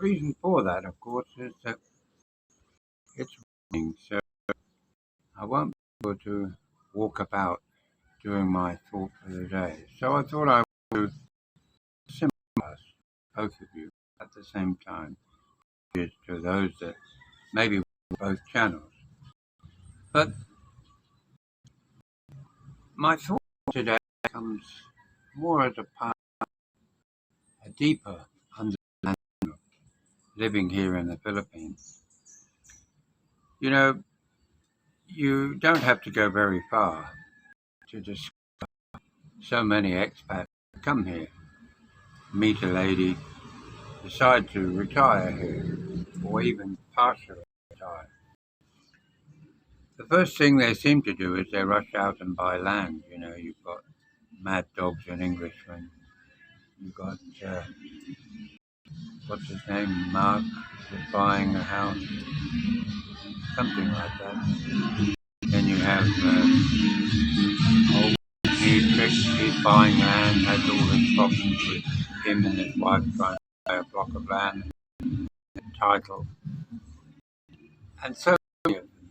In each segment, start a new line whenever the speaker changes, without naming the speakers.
reason for that, of course, is that it's raining, so I won't be able to walk about during my thought for the day. So I thought I would sympathize both of you at the same time, to those that maybe watch both channels. But my thought today comes more as a part, a deeper understanding of living here in the Philippines. You know, you don't have to go very far to discover so many expats come here, meet a lady, decide to retire here, or even partially retire. The first thing they seem to do is they rush out and buy land. You know, you've got mad dogs and Englishmen. You've got, what's his name, Mark, is buying a house, something like that. Then you have old Tricks, he's buying land, has all his problems with him and his wife trying to buy a block of land, title. And so many of them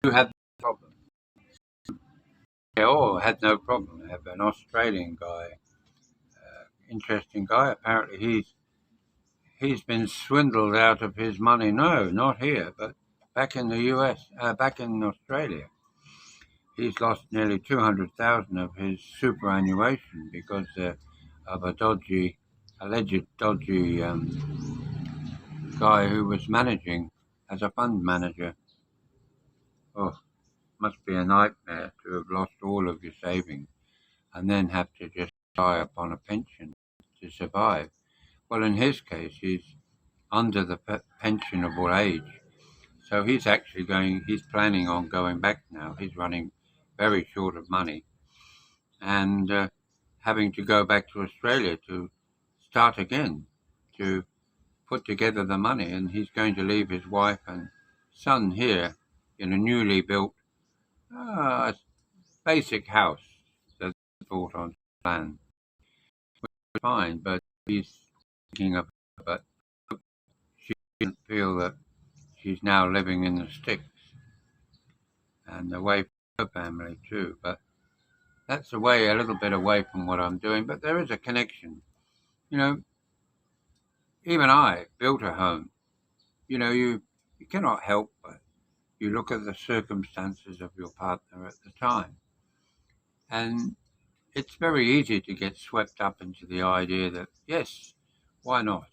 who have no problem. They all had no problem. They have an Australian guy, interesting guy. Apparently he's been swindled out of his money. No, not here, but back in the US, back in Australia. He's lost nearly 200,000 of his superannuation because of a alleged dodgy guy who was managing as a fund manager. Oh, must be a nightmare to have lost all of your savings and then have to just rely upon a pension to survive. Well, in his case, he's under the pensionable age. So he's planning on going back now. He's running very short of money and having to go back to Australia to start again, to put together the money. And he's going to leave his wife and son here in a newly built basic house that's bought on land. Which is fine, but he's thinking of her, but she doesn't feel that she's now living in the sticks and away from her family too. But that's a little bit away from what I'm doing, but there is a connection. You know, even I built a home. You know, you cannot help but you look at the circumstances of your partner at the time. And it's very easy to get swept up into the idea that, yes, why not?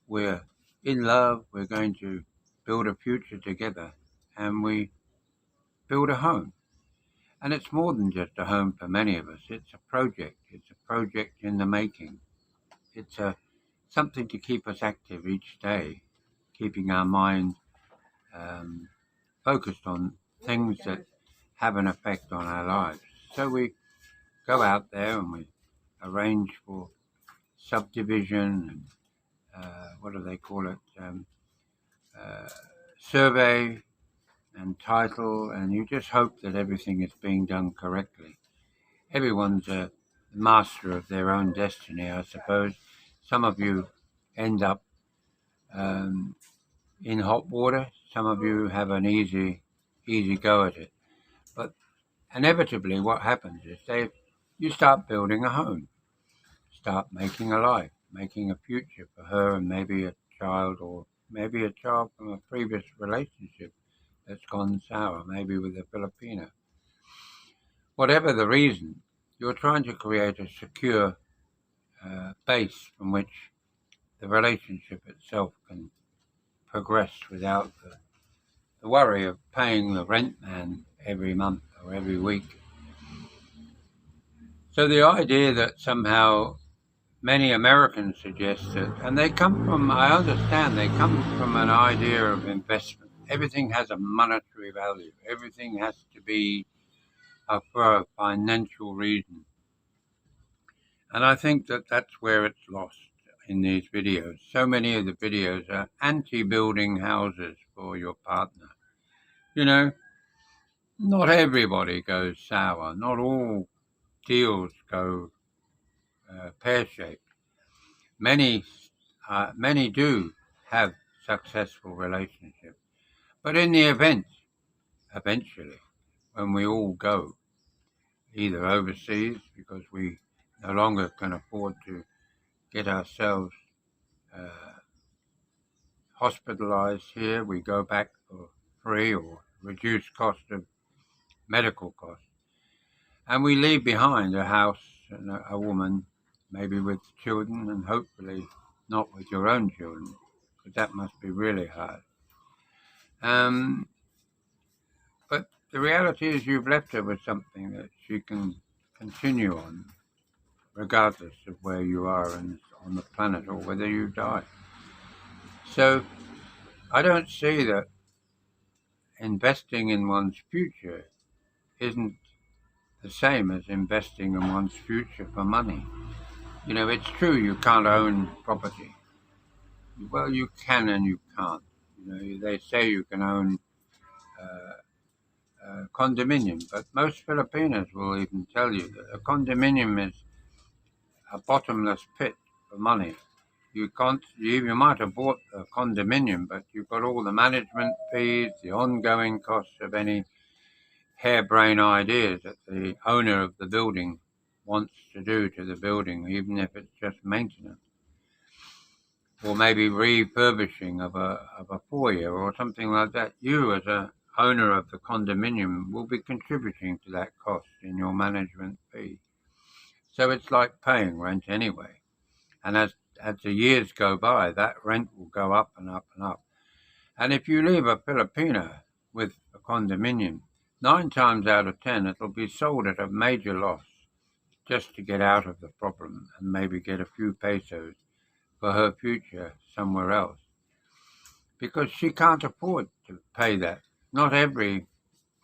We're in love, we're going to build a future together, and we build a home. And it's more than just a home for many of us. It's a project. It's a project in the making. It's something to keep us active each day, keeping our mind focused on things that have an effect on our lives. So we go out there and we arrange for subdivision and what do they call it? Survey and title, and you just hope that everything is being done correctly. Everyone's a master of their own destiny, I suppose. Some of you end up in hot water. Some of you have an easy go at it. But inevitably what happens is you start building a home, start making a life, making a future for her and maybe a child, or maybe a child from a previous relationship that's gone sour, maybe with a Filipina. Whatever the reason, you're trying to create a secure base from which the relationship itself can progress without the worry of paying the rent man every month or every week. So the idea that somehow many Americans suggest it, and I understand they come from an idea of investment. Everything has a monetary value. Everything has to be for a financial reason. And I think that that's where it's lost in these videos. So many of the videos are anti-building houses for your partner. You know, not everybody goes sour. Not all deals go pear-shaped. Many do have successful relationships. But in the event, eventually, when we all go, either overseas because we no longer can afford to get ourselves hospitalized here, we go back for free or reduced cost of medical costs. And we leave behind a house and a woman, maybe with children, and hopefully not with your own children, because that must be really hard. But the reality is you've left her with something that she can continue on, regardless of where you are on the planet or whether you die. So I don't see that investing in one's future isn't the same as investing in one's future for money. You know, it's true you can't own property. Well, you can and you can't. You know, they say you can own a condominium, but most Filipinos will even tell you that a condominium is a bottomless pit for money. You might have bought a condominium, but you've got all the management fees, the ongoing costs of any harebrained ideas that the owner of the building wants to do to the building, even if it's just maintenance, or maybe refurbishing of a foyer or something like that. You, as a owner of the condominium, will be contributing to that cost in your management fee. So it's like paying rent anyway. And as the years go by, that rent will go up and up and up. And if you leave a Filipina with a condominium, 9 times out of 10, it'll be sold at a major loss just to get out of the problem and maybe get a few pesos for her future somewhere else. Because she can't afford to pay that. Not every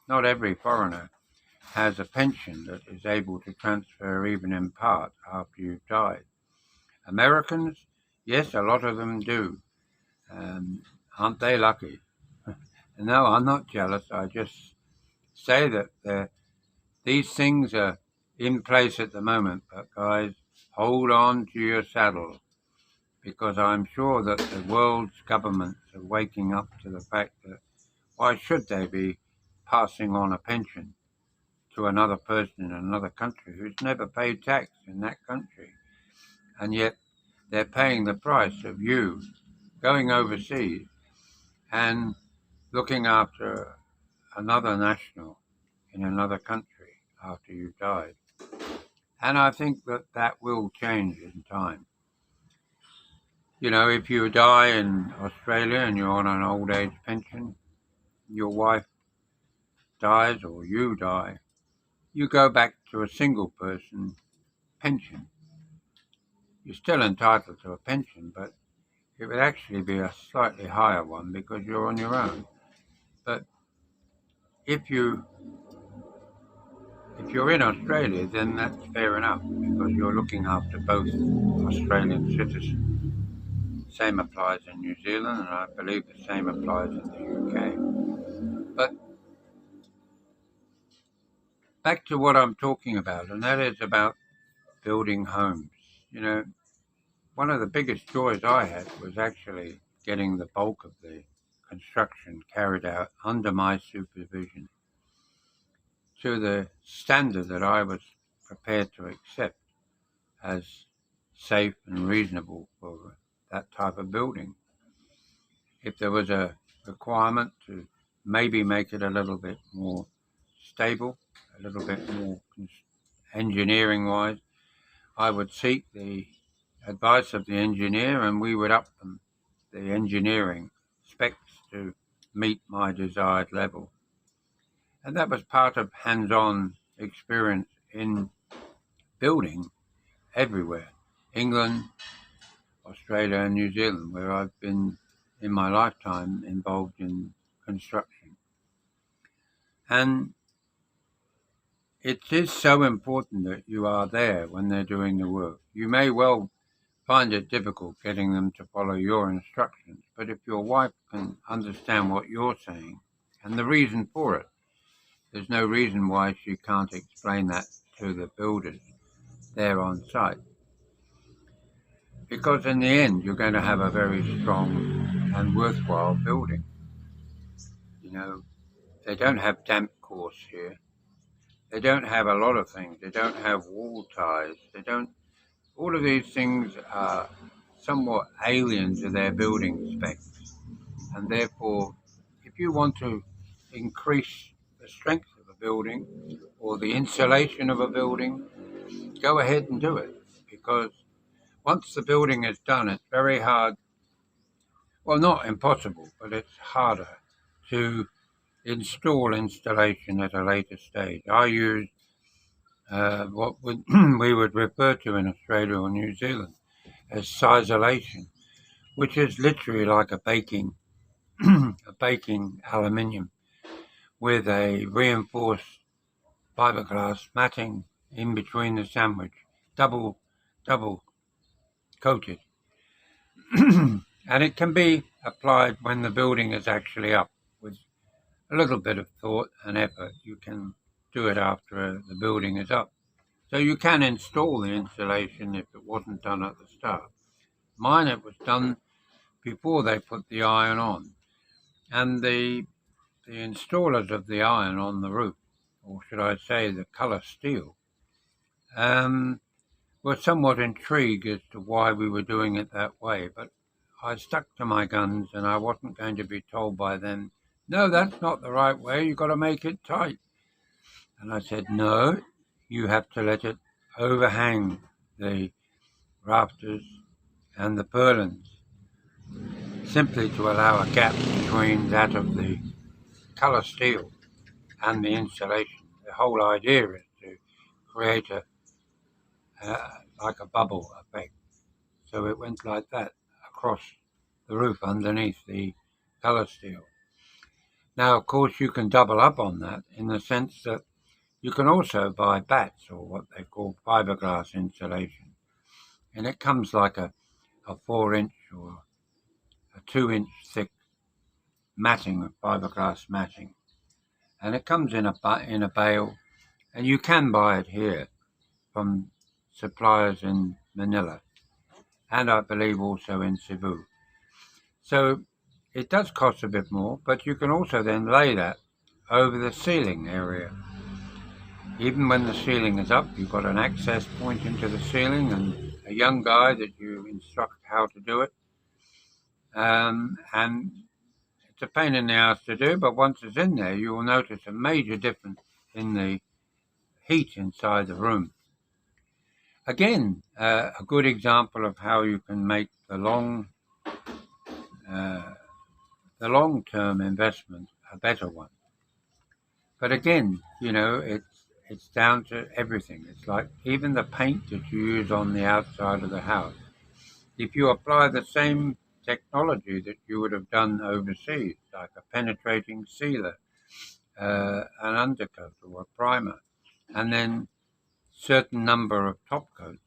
foreigner has a pension that is able to transfer even in part after you've died. Americans, yes, a lot of them do. Aren't they lucky? No, I'm not jealous. I just say that these things are in place at the moment. But guys, hold on to your saddle, because I'm sure that the world's governments are waking up to the fact that why should they be passing on a pension to another person in another country who's never paid tax in that country? And yet they're paying the price of you going overseas and looking after another national in another country after you've died. And I think that will change in time. You know, if you die in Australia and you're on an old age pension, your wife dies or you die, you go back to a single person pension. You're still entitled to a pension, but it would actually be a slightly higher one because you're on your own. But if you're in Australia, then that's fair enough because you're looking after both Australian citizens. Same applies in New Zealand, and I believe the same applies in the UK. But back to what I'm talking about, and that is about building homes. You know, one of the biggest joys I had was actually getting the bulk of the construction carried out under my supervision to the standard that I was prepared to accept as safe and reasonable for that type of building. If there was a requirement to maybe make it a little bit more stable, a little bit more engineering-wise, I would seek the advice of the engineer and we would up the engineering specs to meet my desired level. And that was part of hands-on experience in building everywhere. England, Australia and New Zealand, where I've been in my lifetime involved in construction. And it is so important that you are there when they're doing the work. You may well find it difficult getting them to follow your instructions, but if your wife can understand what you're saying and the reason for it, there's no reason why she can't explain that to the builders there on site. because in the end you're going to have a very strong and worthwhile building. You know, they don't have damp course here. They don't have a lot of things. They don't have wall ties. They don't. All of these things are somewhat alien to their building specs, and therefore, if you want to increase the strength of a building or the insulation of a building, go ahead and do it, because once the building is done, it's very hard. Well, not impossible, but it's harder to install insulation at a later stage. I use what we would refer to in Australia or New Zealand as sisolation, which is literally like a baking a baking aluminium with a reinforced fiberglass matting in between the sandwich, double coated. And it can be applied when the building is actually up. With a little bit of thought and effort, you can do it after the building is up. So you can install the insulation if it wasn't done at the start. Mine, it was done before they put the iron on. And the installers of the iron on the roof, or should I say the colour steel, were somewhat intrigued as to why we were doing it that way. But I stuck to my guns, and I wasn't going to be told by them, no, that's not the right way, you've got to make it tight. And I said, no, you have to let it overhang the rafters and the purlins, simply to allow a gap between that of the colour steel and the insulation. The whole idea is to create like a bubble effect. So it went like that across the roof underneath the colour steel. Now, of course, you can double up on that in the sense that you can also buy bats, or what they call fiberglass insulation. And it comes like a 4-inch or a 2-inch thick matting of fiberglass matting. And it comes in a bale, and you can buy it here from suppliers in Manila, and I believe also in Cebu. So it does cost a bit more, but you can also then lay that over the ceiling area. Even when the ceiling is up, you've got an access point into the ceiling and a young guy that you instruct how to do it. And it's a pain in the ass to do, but once it's in there, you will notice a major difference in the heat inside the room. Again, a good example of how you can make the long-term investment a better one. But again, it's down to everything. It's like even the paint that you use on the outside of the house. If you apply the same technology that you would have done overseas, like a penetrating sealer, an undercoat or a primer, and then certain number of top coats,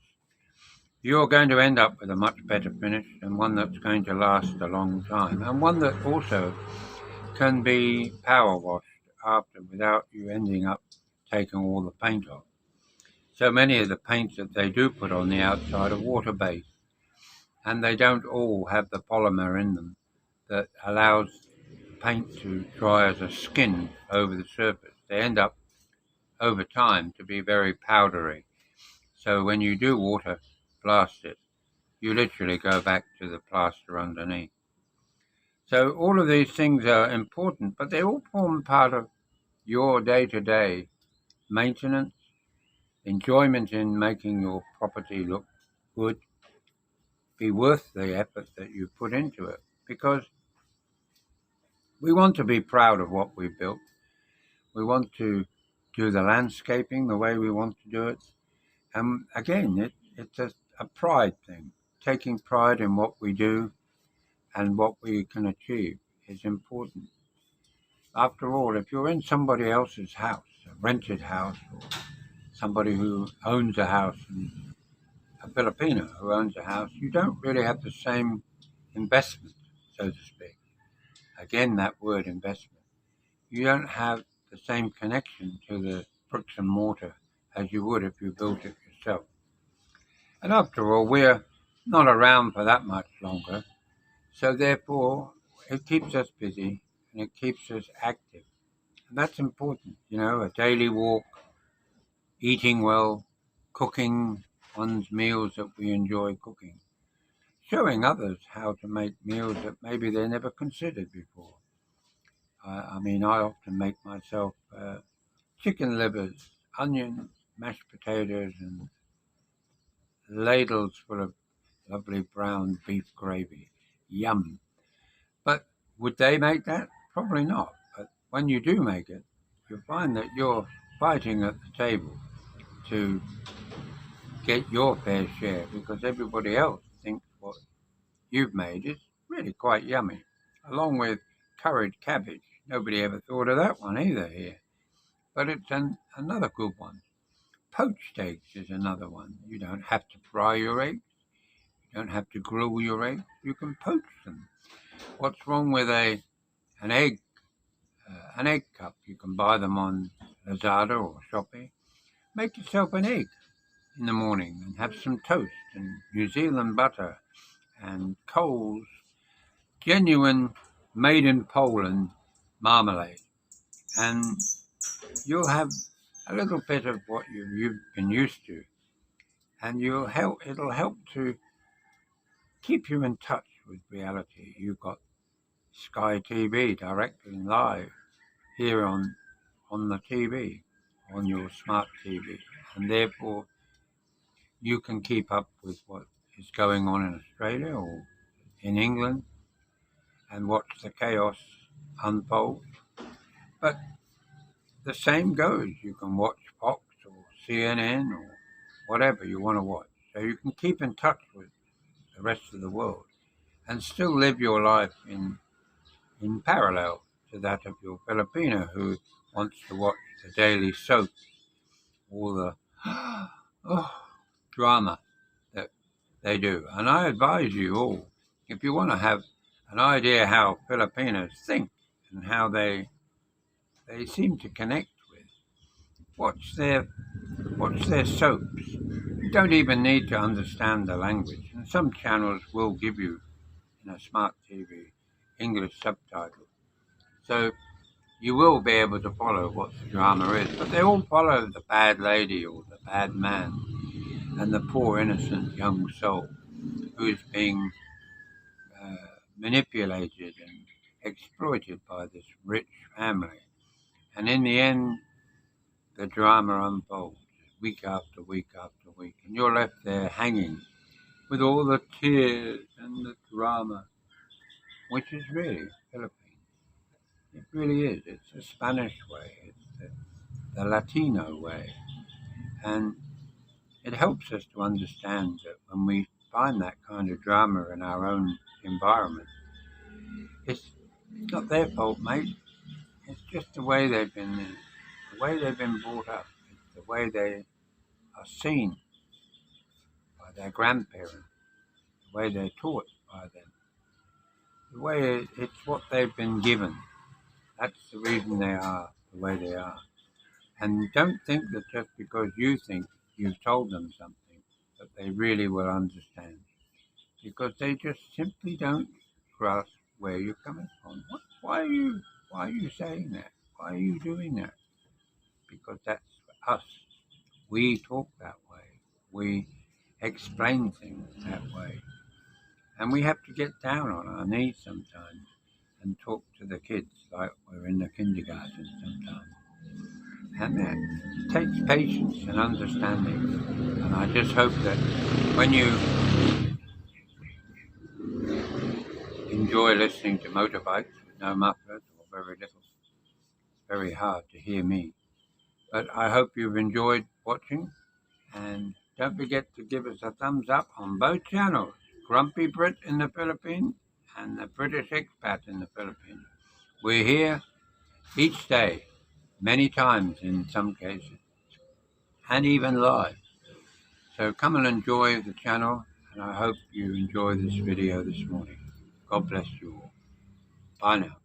you're going to end up with a much better finish, and one that's going to last a long time, and one that also can be power washed after without you ending up taking all the paint off. So many of the paints that they do put on the outside are water-based, and they don't all have the polymer in them that allows paint to dry as a skin over the surface. They end up over time to be very powdery. So when you do water blast it, you literally go back to the plaster underneath. So all of these things are important, but they all form part of your day-to-day maintenance, enjoyment in making your property look good, be worth the effort that you put into it. Because we want to be proud of what we've built. We want to do the landscaping the way we want to do it. And again, it's a pride thing. Taking pride in what we do and what we can achieve is important. After all, if you're in somebody else's house, a rented house, or somebody who owns a house, a Filipina who owns a house, you don't really have the same investment, so to speak. Again, that word investment. You don't have the same connection to the bricks and mortar as you would if you built it yourself. And after all, we're not around for that much longer. So therefore, it keeps us busy and it keeps us active. And that's important, a daily walk, eating well, cooking one's meals that we enjoy cooking, showing others how to make meals that maybe they never considered before. I often make myself chicken livers, onions, mashed potatoes, and ladles full of lovely brown beef gravy. Yum. But would they make that? Probably not. But when you do make it, you'll find that you're fighting at the table to get your fair share because everybody else thinks what you've made is really quite yummy. Along with curried cabbage. Nobody ever thought of that one either here. But it's another good one. Poached eggs is another one. You don't have to fry your eggs. You don't have to grill your eggs. You can poach them. What's wrong with an egg an egg cup? You can buy them on Lazada or Shopee. Make yourself an egg in the morning and have some toast and New Zealand butter and Coles genuine made in Poland marmalade, and you'll have a little bit of what you've been used to, and it'll help to keep you in touch with reality. You've got Sky TV directly live here on the TV, on your smart TV, and therefore you can keep up with what is going on in Australia or in England and watch the chaos unfold. But the same goes. You can watch Fox or CNN or whatever you want to watch. So you can keep in touch with the rest of the world and still live your life in parallel to that of your Filipina who wants to watch the daily soap, all the drama that they do. And I advise you all, if you want to have an idea how Filipinos think and how they seem to connect with, watch their soaps. You don't even need to understand the language. And some channels will give you, in a smart TV, English subtitles. So you will be able to follow what the drama is. But they all follow the bad lady or the bad man and the poor innocent young soul who's being manipulated and exploited by this rich family. And in the end, the drama unfolds week after week after week. And you're left there hanging with all the tears and the drama, which is really Philippine. It really is. It's the Spanish way. It's the Latino way. And it helps us to understand that when we find that kind of drama in our own environment, it's not their fault, mate. It's just the way they've been brought up. It's the way they are seen by their grandparents, the way they're taught by them, the way it's what they've been given. That's the reason they are the way they are. And don't think that just because you think you've told them something that they really will understand, because they just simply don't grasp where you're coming from. Why are you saying that? Why are you doing that? Because that's us. We talk that way. We explain things that way. And we have to get down on our knees sometimes and talk to the kids like we're in the kindergarten sometimes. And that takes patience and understanding. And I just hope that when you enjoy listening to motorbikes with no mufflers or very little, it's very hard to hear me. But I hope you've enjoyed watching. And don't forget to give us a thumbs up on both channels, Grumpy Brit in the Philippines and the British Expat in the Philippines. We're here each day, many times in some cases, and even live. So come and enjoy the channel, and I hope you enjoy this video this morning. God bless you all. Bye now.